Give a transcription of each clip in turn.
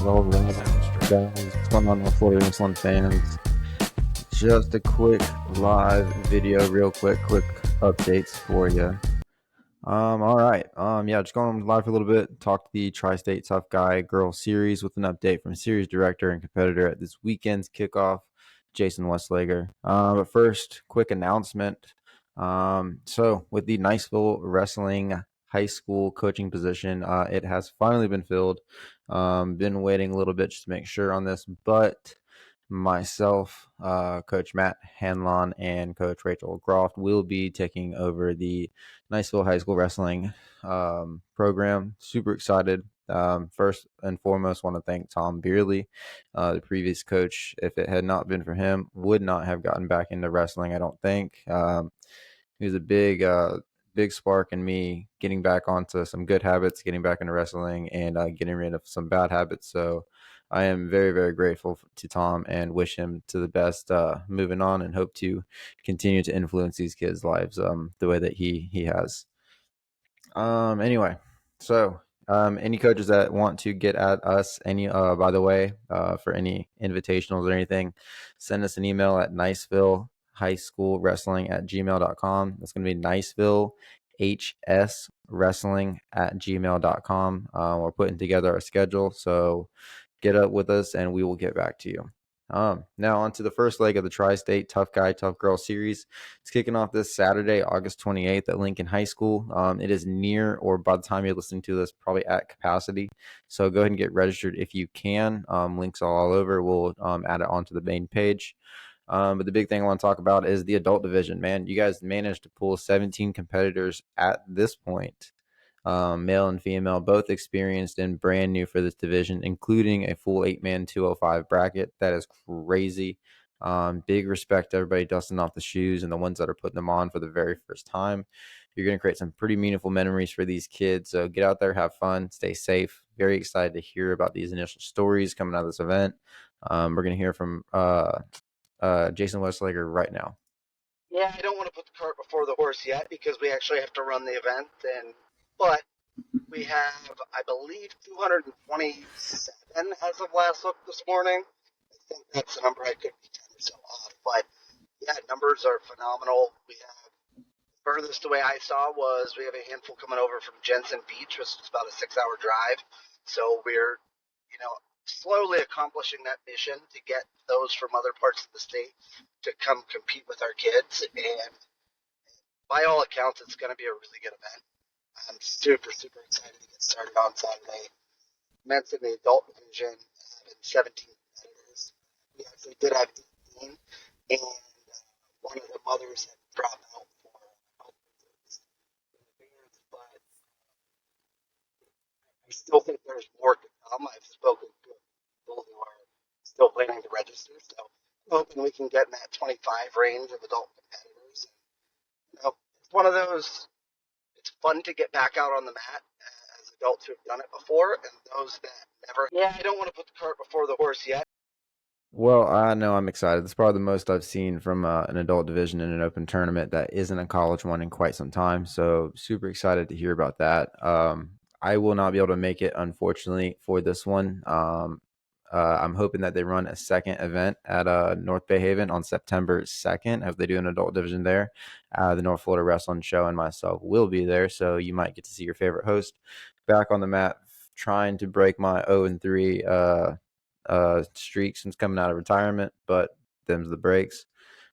All right, guys, what's going on, Florida Wrestling fans? Just a quick live video, real quick updates for you. All right, yeah, just going live for a little bit. Talk to the Tri-State Tough Guy Girl Series with an update from series director and competitor at this weekend's kickoff, Jason Westlager. But first, quick announcement. So with the Niceville Wrestling high school coaching position, it has finally been filled. Been waiting a little bit just to make sure on this, but myself, Coach Matt Hanlon, and Coach Rachel Groft will be taking over the Niceville High School Wrestling program. Super excited. First and foremost, want to thank Tom Beerley, the previous coach. If it had not been for him, would not have gotten back into wrestling, I don't think. He was a big spark in me getting back onto some good habits, getting back into wrestling, and getting rid of some bad habits. So I am very, very grateful to Tom and wish him to the best moving on, and hope to continue to influence these kids' lives the way that he has. Anyway, so any coaches that want to get at us, by the way, for any invitationals or anything, send us an email at Niceville High School Wrestling at gmail.com. That's going to be Niceville HS Wrestling at gmail.com. We're putting together our schedule, so get up with us and we will get back to you. Now on to the first leg of the Tri-State Tough Guy, Tough Girl series. It's kicking off this Saturday, August 28th at Lincoln High School. It is near, or by the time you're listening to this, probably at capacity. So go ahead and get registered if you can. Links are all over. We'll add it onto the main page. But the big thing I want to talk about is the adult division. Man, you guys managed to pull 17 competitors at this point. Male and female, both experienced and brand new for this division, including a full 8-man 205 bracket. That is crazy. Big respect to everybody dusting off the shoes and the ones that are putting them on for the very first time. You're going to create some pretty meaningful memories for these kids. So get out there, have fun, stay safe. Very excited to hear about these initial stories coming out of this event. We're going to hear from Jason Westlager right now. Yeah, I don't want to put the cart before the horse yet because we actually have to run the event, but we have, I believe, 227 as of last look this morning. I think that's the number. I could be 10 or so off, but yeah, numbers are phenomenal. We have, furthest away I saw was we have a handful coming over from Jensen Beach, which is about a 6-hour drive. So we're, slowly accomplishing that mission to get those from other parts of the state to come compete with our kids. And by all accounts, it's going to be a really good event. I'm super, super excited to get started on Saturday. Mentioned the adult division, having 17 competitors. We actually did have 18, and one of the mothers had dropped out for health reasons in advance, but I still think there's more to come. I've spoken to people who are still planning to register, so I'm hoping we can get in that 25 range of adult competitors. And, it's one of those. It's fun to get back out on the mat as adults who have done it before, and those that never. Yeah, I don't want to put the cart before the horse yet. Well, I know I'm excited. It's probably the most I've seen from an adult division in an open tournament that isn't a college one in quite some time. So super excited to hear about that. I will not be able to make it, unfortunately, for this one. I'm hoping that they run a second event at North Bay Haven on September 2nd. If they do an adult division there, the North Florida Wrestling Show and myself will be there. So you might get to see your favorite host back on the mat, trying to break my 0-3 streak since coming out of retirement, but them's the breaks.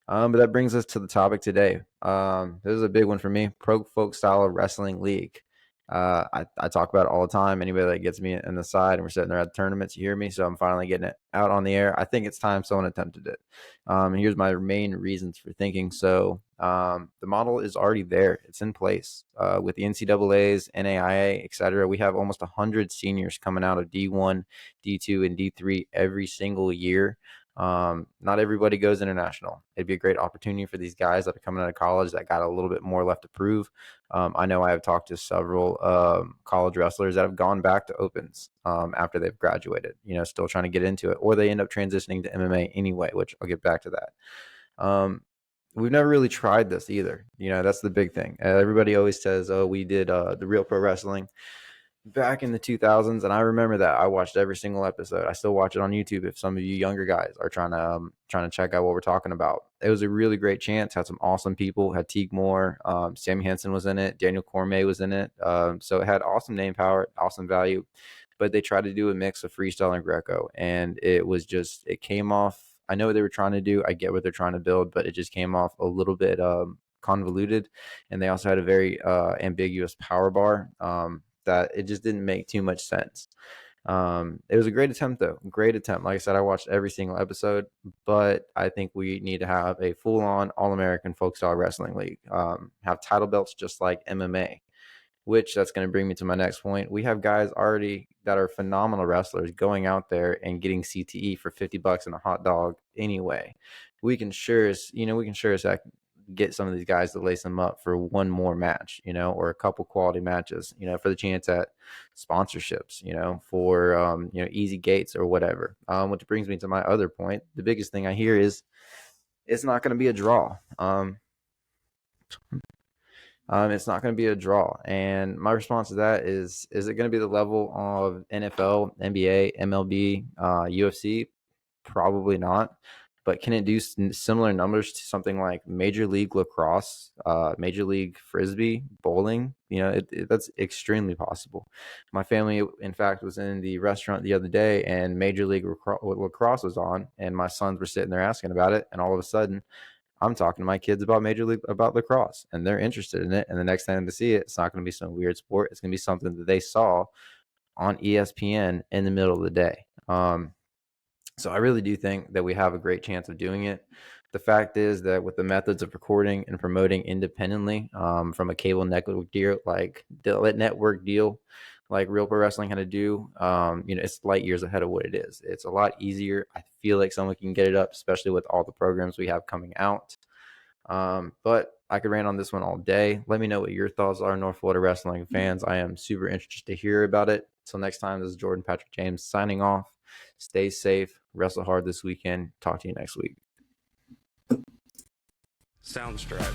But that brings us to the topic today. This is a big one for me. Pro Folkstyle Wrestling League. I talk about it all the time. Anybody that gets me in the side and we're sitting there at the tournaments, you hear me. So I'm finally getting it out on the air. I think it's time someone attempted it. And here's my main reasons for thinking so. The model is already there. It's in place with the NCAAs, NAIA, etc. We have almost 100 seniors coming out of D1, D2, and D3 every single year. Not everybody goes international. It'd be a great opportunity for these guys that are coming out of college that got a little bit more left to prove. I know I have talked to several college wrestlers that have gone back to opens after they've graduated, still trying to get into it, or they end up transitioning to MMA anyway, which I'll get back to that. We've never really tried this either. That's the big thing. Everybody always says, oh, we did the Real Pro Wrestling. back in the 2000s, and I remember that I watched every single episode. I still watch it on YouTube if some of you younger guys are trying to check out what we're talking about. It was a really great chance. Had some awesome people. Had Teague Moore, Sammy Henson was in it. Daniel Cormier was in it. So it had awesome name power, awesome value. But they tried to do a mix of freestyle and Greco, and it came off. I know what they were trying to do. I get what they're trying to build, but it just came off a little bit convoluted. And they also had a very ambiguous power bar. That it just didn't make too much sense. It was a great attempt, though. Great attempt. Like I said, I watched every single episode, but I think we need to have a full-on All-American Folkstyle Wrestling League. Have title belts just like MMA, which that's going to bring me to my next point. We have guys already that are phenomenal wrestlers going out there and getting CTE for $50 and a hot dog anyway. We can sure as heck get some of these guys to lace them up for one more match, or a couple quality matches, for the chance at sponsorships, for easy gates or whatever. Which brings me to my other point. The biggest thing I hear is it's not going to be a draw. It's not going to be a draw. And my response to that is it going to be the level of NFL, NBA, MLB, UFC? Probably not. But can it do similar numbers to something like Major League Lacrosse, Major League Frisbee, bowling? That's extremely possible. My family, in fact, was in the restaurant the other day, and Major League Lacrosse was on, and my sons were sitting there asking about it, and all of a sudden, I'm talking to my kids about about lacrosse, and they're interested in it. And the next time they see it, it's not going to be some weird sport. It's going to be something that they saw on ESPN in the middle of the day. So I really do think that we have a great chance of doing it. The fact is that with the methods of recording and promoting independently from a cable network deal like Real Pro Wrestling had to do, it's light years ahead of what it is. It's a lot easier. I feel like someone can get it up, especially with all the programs we have coming out. But I could rant on this one all day. Let me know what your thoughts are, North Florida wrestling fans. I am super interested to hear about it. Until next time, this is Jordan Patrick James signing off. Stay safe. Wrestle hard this weekend. Talk to you next week. Soundstripe.